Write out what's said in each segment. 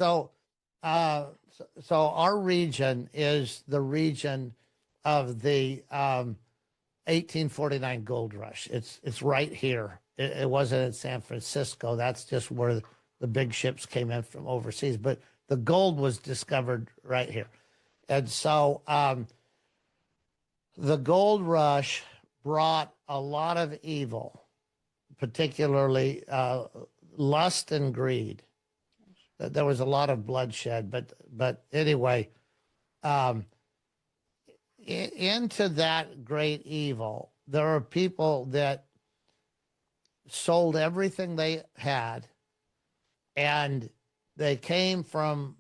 So, so our region is the region of the 1849 gold rush. It's right here. It wasn't in San Francisco. That's just where the big ships came in from overseas. But the gold was discovered right here, and so the gold rush brought a lot of evil, particularly lust and greed. There was a lot of bloodshed, but anyway, um, into that great evil, there are people that sold everything they had, and they came from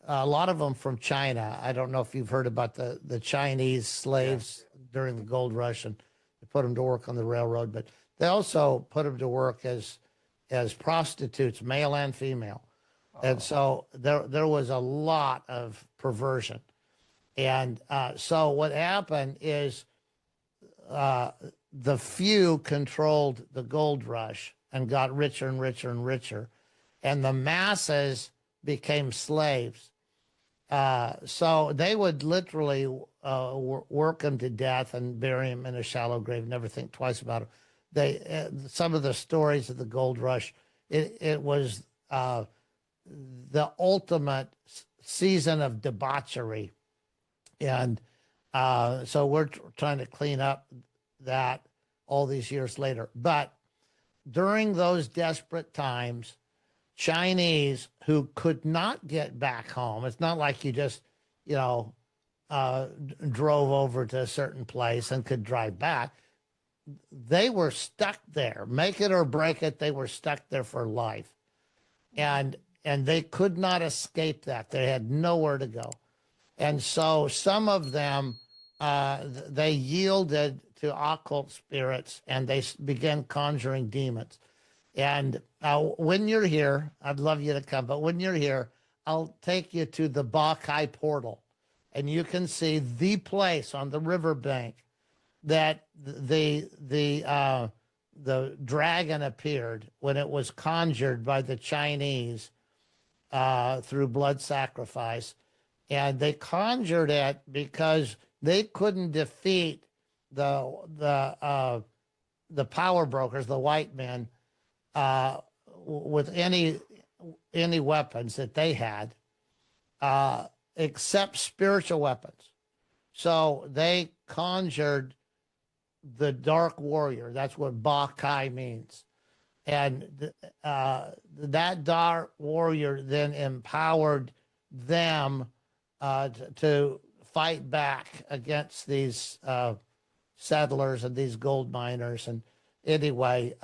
a lot of them from China. I don't know if you've heard about the Chinese slaves during the gold rush, and they put them to work on the railroad, but they also put them to work as prostitutes, male and female. And so there was a lot of perversion. And so what happened is the few controlled the gold rush and got richer and richer and richer, and the masses became slaves. So they would literally work them to death and bury them in a shallow grave, never think twice about it. Some of the stories of the gold rush, it was the ultimate season of debauchery. And so we're trying to clean up that all these years later. But during those desperate times, Chinese who could not get back home, it's not like you just, you know, drove over to a certain place and could drive back. They were stuck there. Make it or break it, they were stuck there for life. And they could not escape that. They had nowhere to go. And so some of them, they yielded to occult spirits and they began conjuring demons. And when you're here, I'd love you to come, but when you're here, I'll take you to the Bakai portal, and you can see the place on the riverbank that the dragon appeared when it was conjured by the Chinese through blood sacrifice. And they conjured it because they couldn't defeat the power brokers, the white men, with any weapons that they had, except spiritual weapons. So they conjured the dark warrior. That's what Ba Kai means. And that dark warrior then empowered them to fight back against these settlers and these gold miners. And anyway,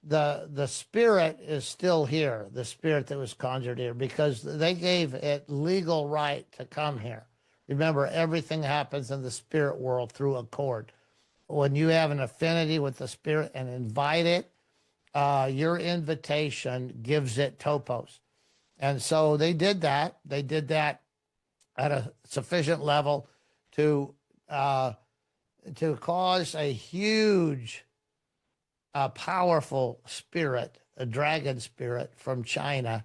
the spirit is still here, the spirit that was conjured here, because they gave it legal right to come here. Remember, everything happens in the spirit world through accord. When you have an affinity with the spirit and invite it, your invitation gives it topos. And so they did that. They did that at a sufficient level to cause a huge, powerful spirit, a dragon spirit from China,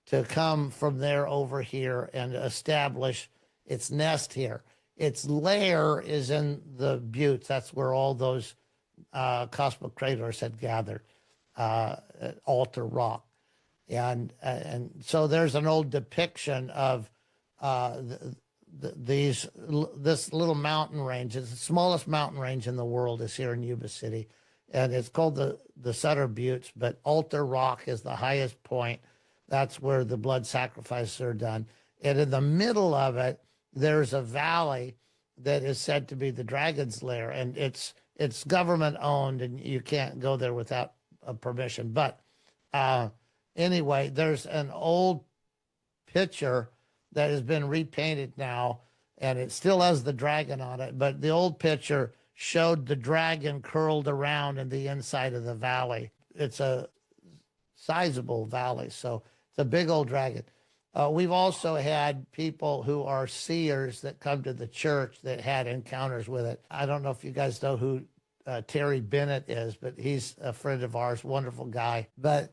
to come from there over here and establish its nest here. Its lair is in the buttes. That's where all those cosmic craters had gathered, at Altar Rock. And so there's an old depiction of this little mountain range. It's the smallest mountain range in the world is here in Yuba City. And it's called the Sutter Buttes, but Altar Rock is the highest point. That's where the blood sacrifices are done. And in the middle of it, there's a valley that is said to be the dragon's lair, and it's government owned, and you can't go there without a permission. But anyway, there's an old picture that has been repainted now, and it still has the dragon on it. But the old picture showed the dragon curled around in the inside of the valley. It's a sizable valley, so it's a big old dragon. We've also had people who are seers that come to the church that had encounters with it. I don't know if you guys know who Terry Bennett is, but he's a friend of ours, wonderful guy. But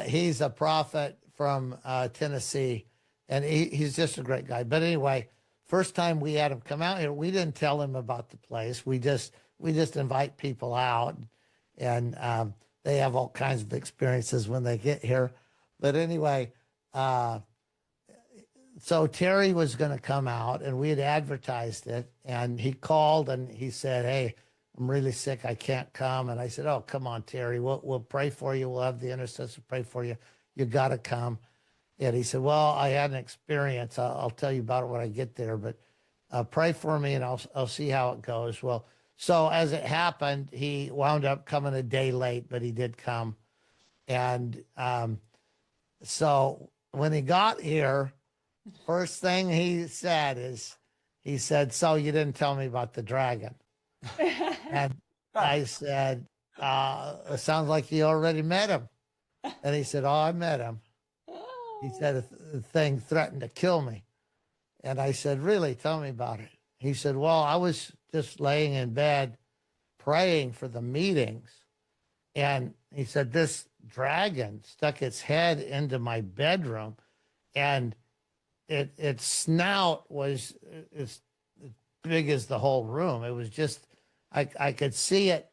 he's a prophet from Tennessee, and he's just a great guy. But anyway, first time we had him come out here, we didn't tell him about the place. We just invite people out, and they have all kinds of experiences when they get here. But anyway, so Terry was going to come out, and we had advertised it, and he called and he said, "Hey, I'm really sick. I can't come." And I said, "Oh, come on, Terry. We'll pray for you. We'll have the intercessor pray for you. You got to come." And he said, "Well, I had an experience. I'll tell you about it when I get there, but pray for me, and I'll see how it goes." Well, so as it happened, he wound up coming a day late, but he did come. And so when he got here, first thing he said is, he said, "So you didn't tell me about the dragon." And I said, "It sounds like you already met him." And he said, "Oh, I met him." He said, "The thing threatened to kill me." And I said, "Really? Tell me about it." He said, "Well, I was just laying in bed praying for the meetings. And," he said, "this dragon stuck its head into my bedroom, and its snout was as big as the whole room. It was just, I could see it,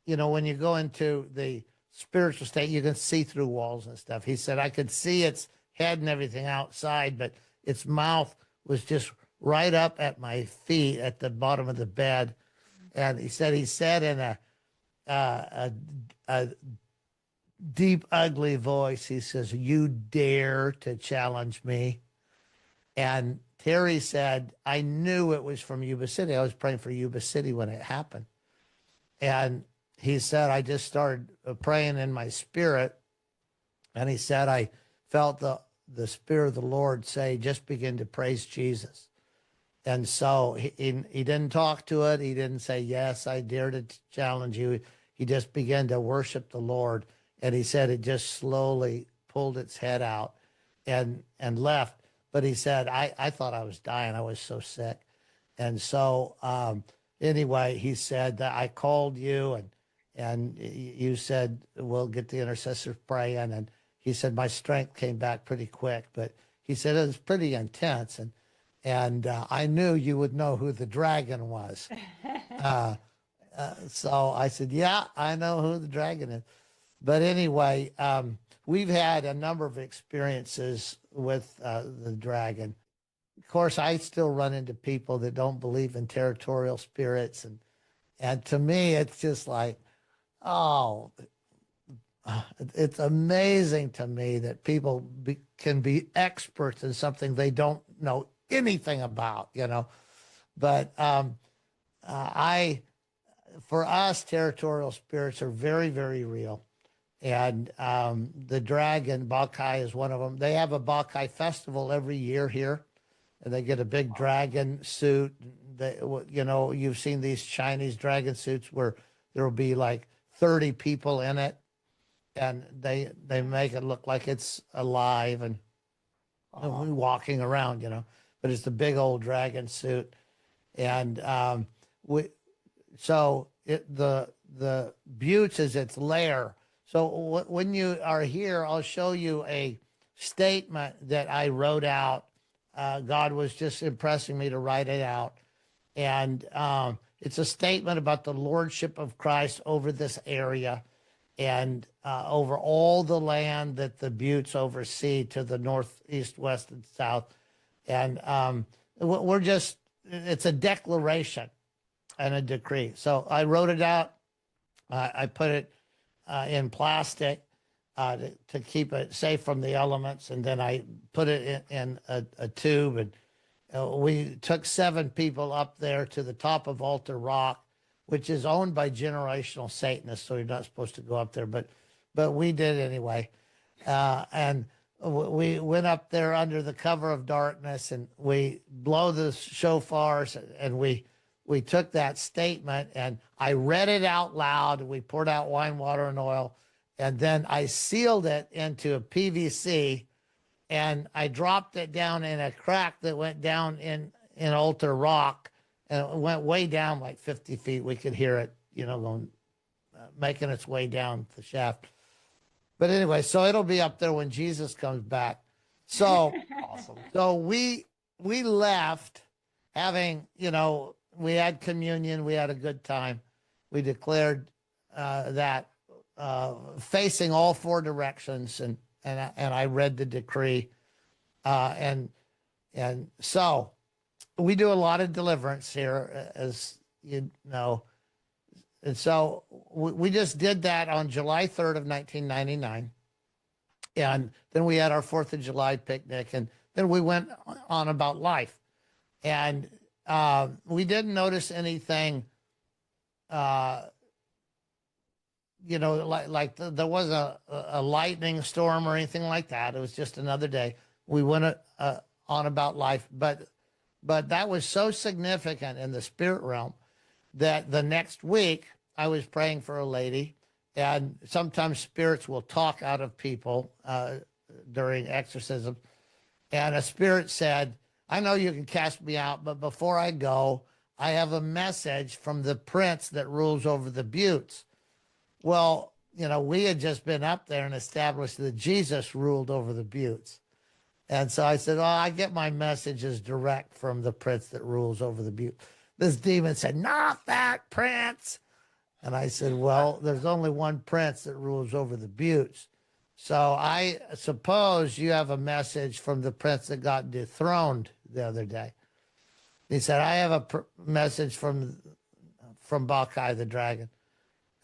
when you go into the spiritual state, you can see through walls and stuff." He said, "I could see its head and everything outside, but its mouth was just right up at my feet at the bottom of the bed." And he said in a deep, ugly voice, he says, "You dare to challenge me?" And Terry said, "I knew it was from Yuba City. I was praying for Yuba City when it happened." And he said, "I just started praying in my spirit." And he said, "I felt the Spirit of the Lord say, just begin to praise Jesus." And so he didn't talk to it. He didn't say, "Yes, I dare to challenge you." He just began to worship the Lord. And he said it just slowly pulled its head out and left. But he said, I thought I was dying. I was so sick. And so anyway, he said that I called you, and you said, "We'll get the intercessors praying." And he said, my strength came back pretty quick, but he said it was pretty intense. And I knew you would know who the dragon was. So I said, "Yeah, I know who the dragon is." But anyway, we've had a number of experiences with the dragon. Of course, I still run into people that don't believe in territorial spirits. And to me, it's just like, oh, it's amazing to me that people can be experts in something they don't know anything about, But for us, territorial spirits are very, very real. And the dragon, Bacchae, is one of them. They have a Bacchae festival every year here, and they get a big dragon suit. You've seen these Chinese dragon suits where there will be like 30 people in it, and they make it look like it's alive and walking around, But it's the big old dragon suit, and the Buttes is its lair. So when you are here, I'll show you a statement that I wrote out. God was just impressing me to write it out. And it's a statement about the lordship of Christ over this area and over all the land that the Buttes oversee to the north, east, west, and south. And it's a declaration and a decree. So I wrote it out. I put it in plastic to keep it safe from the elements. And then I put it in a tube. And we took 7 people up there to the top of Altar Rock, which is owned by generational Satanists. So you're not supposed to go up there, but we did anyway. And we went up there under the cover of darkness, and we blow the shofars, and we took that statement, and I read it out loud. We poured out wine, water, and oil, and then I sealed it into a PVC, and I dropped it down in a crack that went down in Altar Rock, and it went way down like 50 feet. We could hear it, going, making its way down the shaft. But anyway, so it'll be up there when Jesus comes back. So, Awesome. so we left having, we had communion, we had a good time. We declared that facing all four directions, and I read the decree, and so we do a lot of deliverance here, as you know. And so we just did that on July 3rd of 1999. And then we had our 4th of July picnic, and then we went on about life. And we didn't notice anything, there was a lightning storm or anything like that. It was just another day. We went on about life, but that was so significant in the spirit realm that the next week I was praying for a lady, and sometimes spirits will talk out of people during exorcism. And a spirit said, I know you can cast me out, but before I go, I have a message from the prince that rules over the buttes. Well, we had just been up there and established that Jesus ruled over the buttes. And so I said, oh, I get my messages direct from the prince that rules over the butte. This demon said, not that prince. And I said, well, there's only one prince that rules over the buttes. So I suppose you have a message from the prince that got dethroned the other day. He said, I have a message from Bacchae the dragon.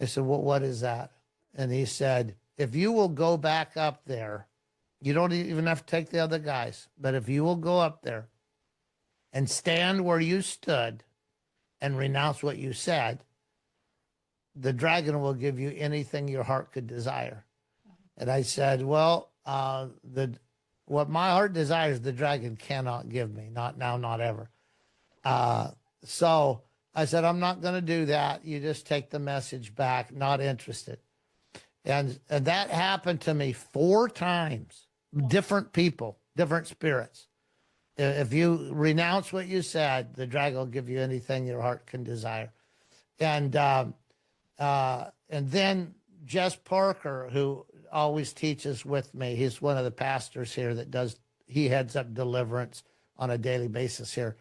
I said, well, what is that? And he said, if you will go back up there, you don't even have to take the other guys, but if you will go up there and stand where you stood and renounce what you said, the dragon will give you anything your heart could desire. And I said, well, what my heart desires, the dragon cannot give me. Not now, not ever. So I said, I'm not going to do that. You just take the message back. Not interested. And that happened to me 4 times. Different people, different spirits. If you renounce what you said, the dragon will give you anything your heart can desire. And then Jess Parker, who always teaches with me, he's one of the pastors here he heads up deliverance on a daily basis here.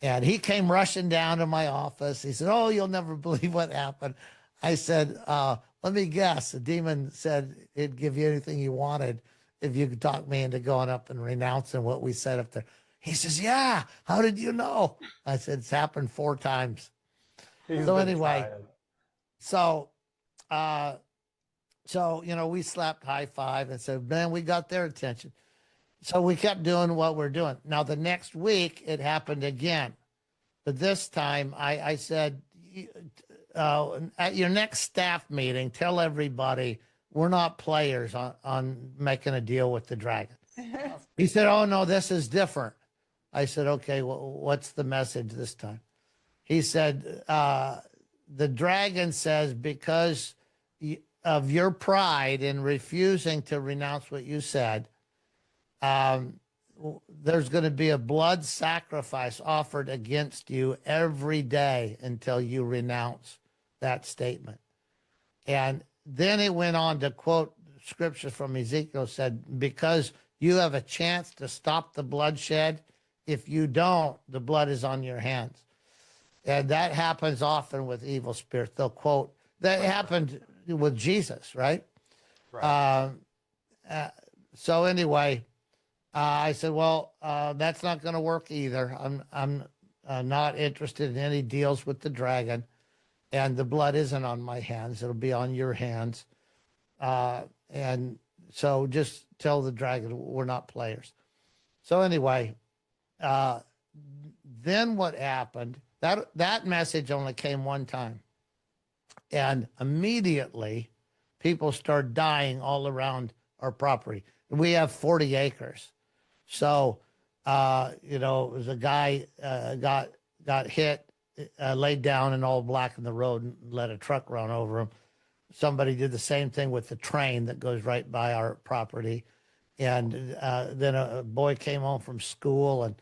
And he came rushing down to my office. He said, oh, you'll never believe what happened. I said, let me guess. The demon said it'd give you anything you wanted if you could talk me into going up and renouncing what we said up there. He says, yeah, how did you know? I said, it's happened 4 times. So anyway, so we slapped high five and said, man, we got their attention. So we kept doing what we're doing. Now, the next week, it happened again. But this time, I said, at your next staff meeting, tell everybody we're not players on making a deal with the dragon. He said, oh, no, this is different. I said, okay, well, what's the message this time? He said, the dragon says, because of your pride in refusing to renounce what you said, there's going to be a blood sacrifice offered against you every day until you renounce that statement. And then it went on to quote scripture from Ezekiel, said, because you have a chance to stop the bloodshed. If you don't, the blood is on your hands. And that happens often with evil spirits. They'll quote, that happened with Jesus, right? Right. So anyway, I said, well, that's not going to work either. I'm not interested in any deals with the dragon, and the blood isn't on my hands. It'll be on your hands. And so just tell the dragon we're not players. So anyway, then what happened, that message only came one time. And immediately people started dying all around our property. We have 40 acres. So, it was a guy got hit, laid down in all black in the road and let a truck run over him. Somebody did the same thing with the train that goes right by our property. And then a boy came home from school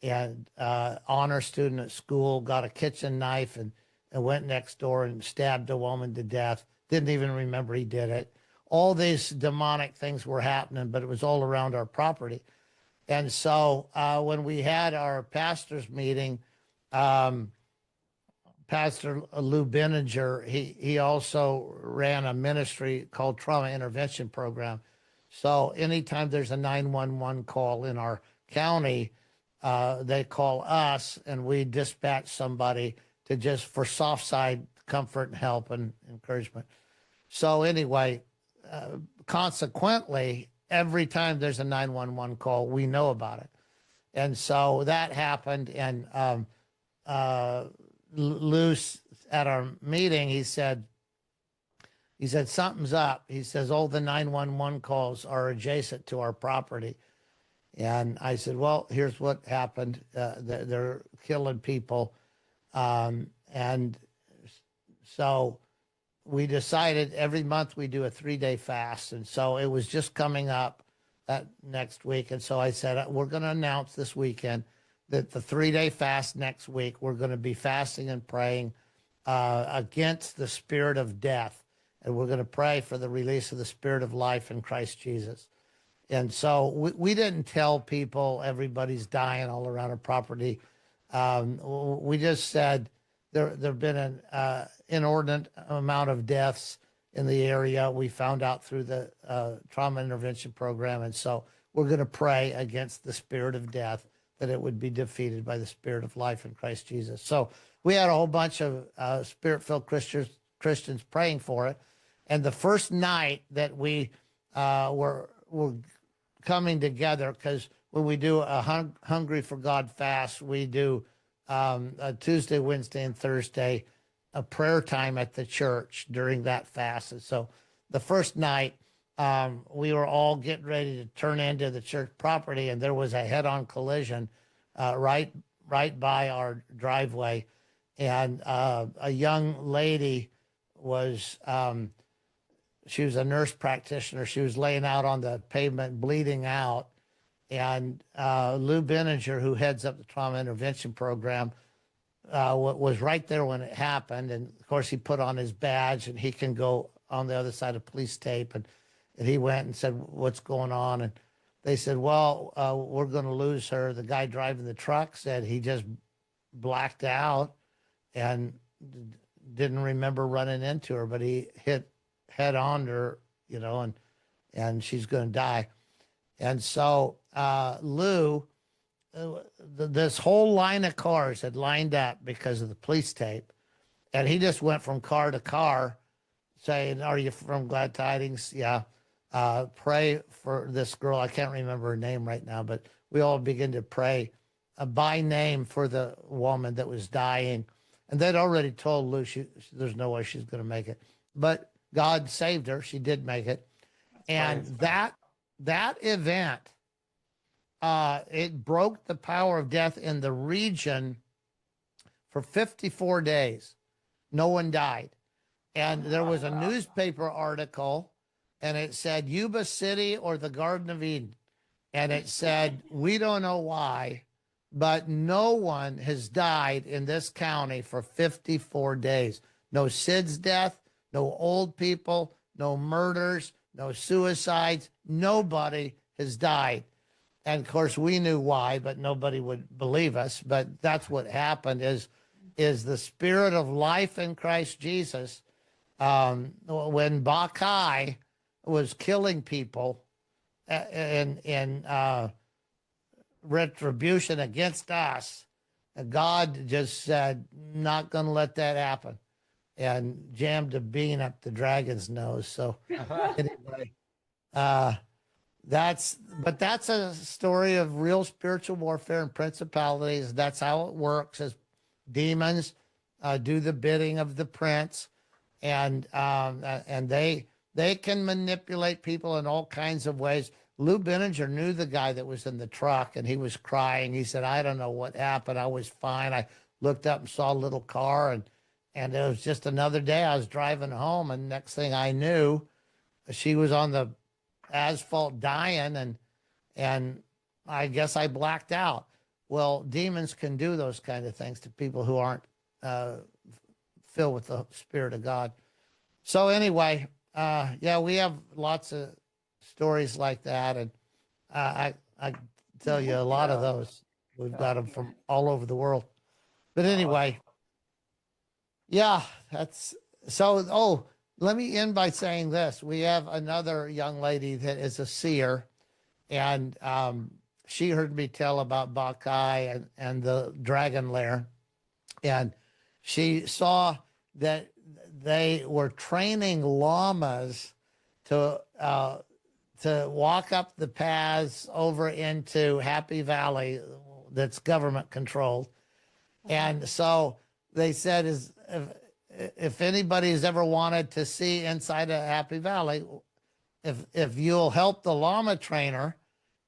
and honor student at school got a kitchen knife and went next door and stabbed a woman to death. Didn't even remember he did it. all these demonic things were happening, but it was all around our property. And so when we had our pastors meeting, Pastor Lou Benninger, he also ran a ministry called Trauma Intervention Program. So anytime there's a 911 call in our county, they call us and we dispatch somebody to just for soft side comfort and help and encouragement. So anyway, consequently, every time there's a 911 call, we know about it. And so that happened. And Luce at our meeting, he said, something's up. He says, all the 911 calls are adjacent to our property. And I said, well, here's what happened. They're killing people. And so we decided every month we do a 3-day fast. And so it was just coming up that next week. And so I said, we're going to announce this weekend that the 3-day fast next week, we're going to be fasting and praying against the spirit of death. And we're going to pray for the release of the spirit of life in Christ Jesus. And so we didn't tell people everybody's dying all around our property. We just said there have been an inordinate amount of deaths in the area. We found out through the trauma intervention program. And so we're going to pray against the spirit of death, that it would be defeated by the spirit of life in Christ Jesus. So we had a whole bunch of spirit-filled Christians praying for it. And the first night that we were coming together, because when we do a Hungry for God fast, we do a Tuesday, Wednesday, and Thursday, a prayer time at the church during that fast. And so the first night, we were all getting ready to turn into the church property, and there was a head-on collision right by our driveway. And a young lady was, she was a nurse practitioner. She was laying out on the pavement, bleeding out. And Lou Benninger, who heads up the trauma intervention program, was right there when it happened. And of course, he put on his badge, and he can go on the other side of police tape. And he went and said, what's going on? And they said, well, we're going to lose her. The guy driving the truck said he just blacked out and didn't remember running into her, but he hit head on her, you know, and she's going to die. And so Lou, this whole line of cars had lined up because of the police tape. And he just went from car to car saying, are you from Glad Tidings? Yeah. Pray for this girl. I can't remember her name right now, but we all began to pray by name for the woman that was dying. And they'd already told Lou there's no way she's going to make it. But God saved her. She did make it. And that event, it broke the power of death in the region for 54 days. No one died. And there was a newspaper article, and it said Yuba City or the Garden of Eden. And it said, we don't know why, but no one has died in this county for 54 days. No SIDS death, no old people, no murders, no suicides. Nobody has died. And of course, we knew why, but nobody would believe us. But that's what happened is the spirit of life in Christ Jesus. When Bacchae was killing people in retribution against us, God just said, not going to let that happen, and jammed a bean up the dragon's nose. So anyway, that's a story of real spiritual warfare and principalities. That's how it works, as demons do the bidding of the prince, and they can manipulate people in all kinds of ways. Lou Benninger knew the guy that was in the truck, and he was crying. He said, I don't know what happened. I was fine. I looked up and saw a little car, and it was just another day. I was driving home, and next thing I knew, she was on the asphalt dying, and I guess I blacked out. Well, demons can do those kind of things to people who aren't filled with the Spirit of God. So anyway, Yeah, we have lots of stories like that, and I tell you a lot of Yeah. those. We've Yeah. got them from all over the world. But Uh, anyway, yeah, that's so. Oh, let me end by saying this: we have another young lady that is a seer, and she heard me tell about Bacchae and the dragon lair, and she saw that they were training llamas to walk up the paths over into Happy Valley that's government controlled. And so they said, is if anybody's ever wanted to see inside of Happy Valley, if you'll help the llama trainer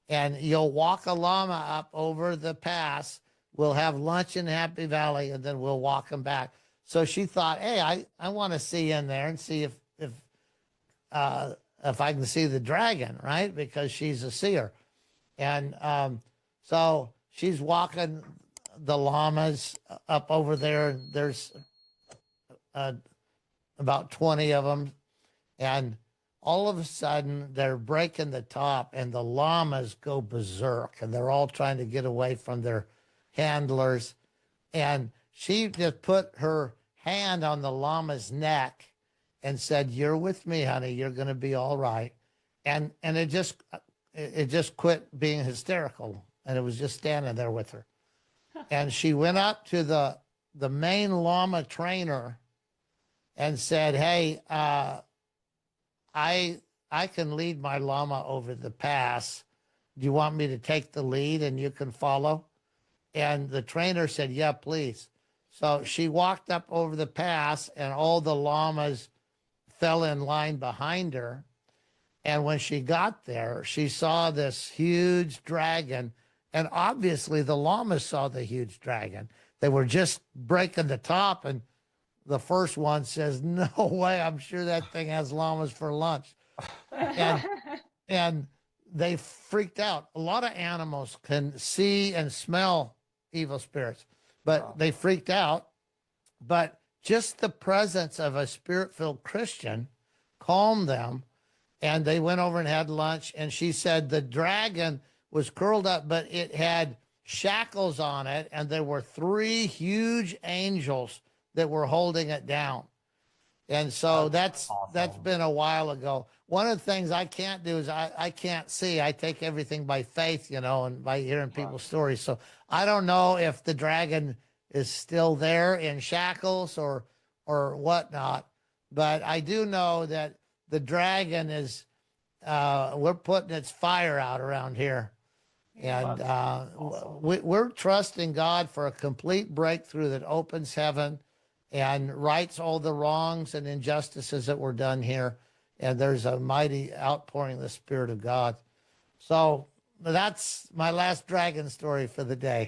and you'll walk a llama up over the pass, we'll have lunch in Happy Valley and then we'll walk them back. So she thought, hey, I want to see in there and see uh, if I can see the dragon, right? Because she's a seer. And so she's walking the llamas up over there. And there's uh, about 20 of them. And all of a sudden, they're breaking the top, and the llamas go berserk, and they're all trying to get away from their handlers. And she just put her hand on the llama's neck and said, "You're with me, honey. You're going to be all right." And it just quit being hysterical, and it was just standing there with her. And she went up to the main llama trainer and said, "Hey, I can lead my llama over the pass. Do you want me to take the lead and you can follow?" And the trainer said, "Yeah, please." So she walked up over the pass, and all the llamas fell in line behind her. And when she got there, she saw this huge dragon. And obviously, the llamas saw the huge dragon. They were just breaking the top. And the first one says, "No way, I'm sure that thing has llamas for lunch." And and they freaked out. A lot of animals can see and smell evil spirits, but they freaked out. But just the presence of a spirit-filled Christian calmed them, and they went over and had lunch. And she said the dragon was curled up, but it had shackles on it, and there were three huge angels that were holding it down. And so that's awesome. been a while ago. One of the things I can't do is I can't see. I take everything by faith, and by hearing people's stories. So I don't know if the dragon is still there in shackles or whatnot. But I do know that the dragon is we're putting its fire out around here. And Awesome. we're trusting God for a complete breakthrough that opens heaven and rights all the wrongs and injustices that were done here. And there's a mighty outpouring of the Spirit of God. So that's my last dragon story for the day.